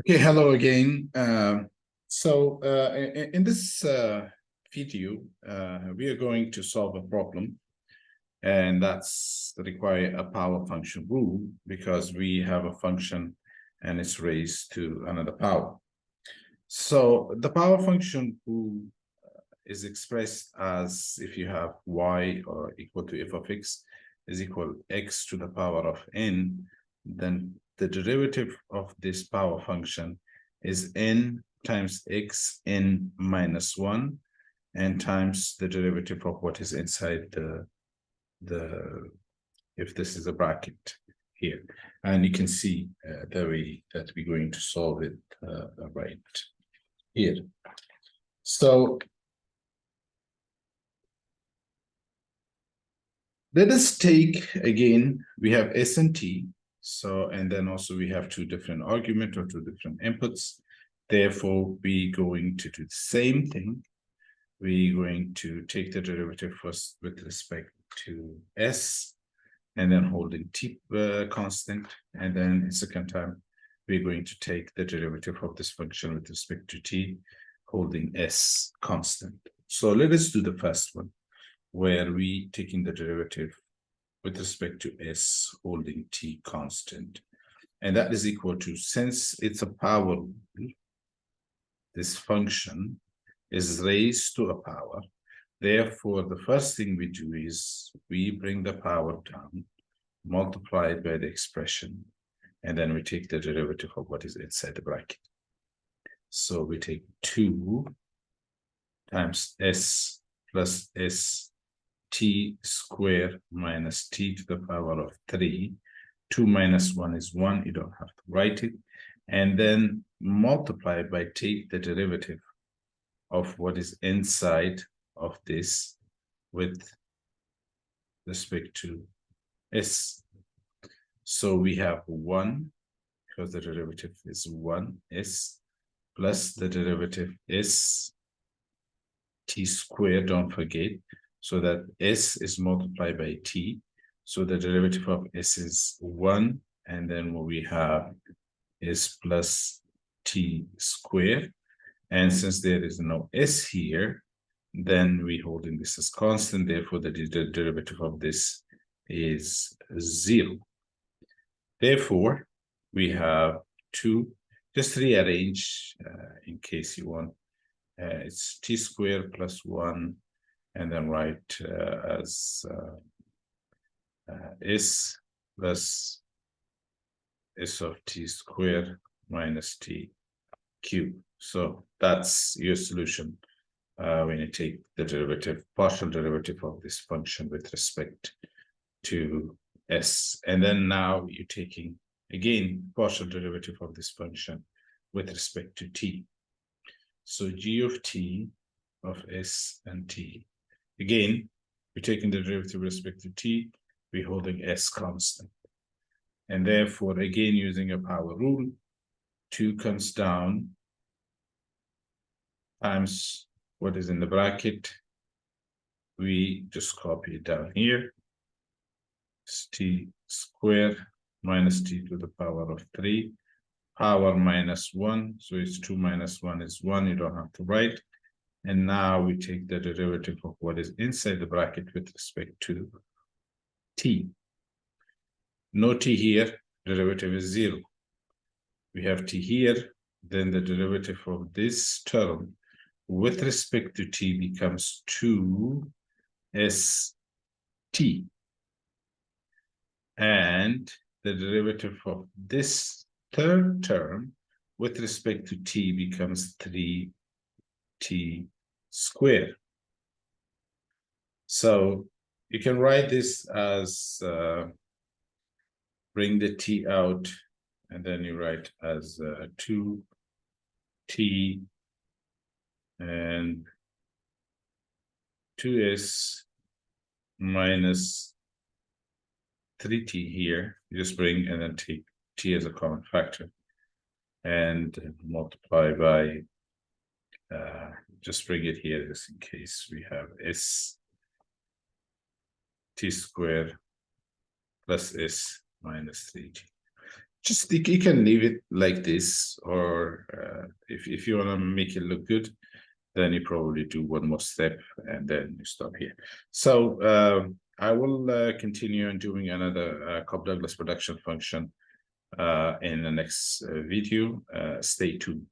Okay, hello again. In this video, we are going to solve a problem, and that's require a power function rule because we have a function and it's raised to another power. So the power function rule is expressed as if you have y or equal to f of x is equal x to the power of n, then the derivative of this power function is n times x n minus 1 and times the derivative of what is inside the if this is a bracket here. And you can see the way that we're going to solve it right here. So let us take, again, we have S and T. So, and then also we have two different arguments or two different inputs. Therefore, we're going to do the same thing. We're going to take the derivative first with respect to S and then holding T constant. And then the second time, we're going to take the derivative of this function with respect to T, holding S constant. So let us do the first one, where we taking the derivative with respect to S holding T constant. And that is equal to, since it's a power, this function is raised to a power. Therefore, the first thing we do is we bring the power down, multiply it by the expression, and then we take the derivative of what is inside the bracket. So we take 2 times S plus S t squared minus t to the power of 3. 2 minus 1 is 1. You don't have to write it. And then multiply by take the derivative of what is inside of this with respect to s. So we have 1, because the derivative is 1s, plus the derivative is t squared, don't forget. So that s is multiplied by t. So the derivative of s is 1. And then what we have is plus t squared. And since there is no s here, then we holding this as constant. Therefore, the derivative of this is 0. Therefore, we have 2. Just rearrange in case you want. It's t squared plus 1. And then write as s plus s of t squared minus t cubed. So that's your solution when you take the derivative, partial derivative of this function with respect to s. And then now you're taking, again, partial derivative of this function with respect to t. So g of t of s and t. Again, we're taking the derivative with respect to t, we're holding s constant. And therefore, again, using a power rule, 2 comes down times what is in the bracket. We just copy it down here. It's t squared minus t to the power of 3, power minus 1. So it's 2 minus 1 is 1. You don't have to write. And now we take the derivative of what is inside the bracket with respect to t. No t here, derivative is 0. We have t here, then the derivative of this term with respect to t becomes 2st. And the derivative of this third term with respect to t becomes 3t squared. So you can write this as bring the t out, and then you write as 2t and 2s minus 3t here. You just bring and then take t as a common factor and multiply by just bring it here just in case. We have s t squared plus s minus 3t. just you can leave it like this, or if you want to make it look good, then you probably do one more step and then you stop here. So I will continue on doing another Cobb-Douglas production function in the next video. Stay tuned.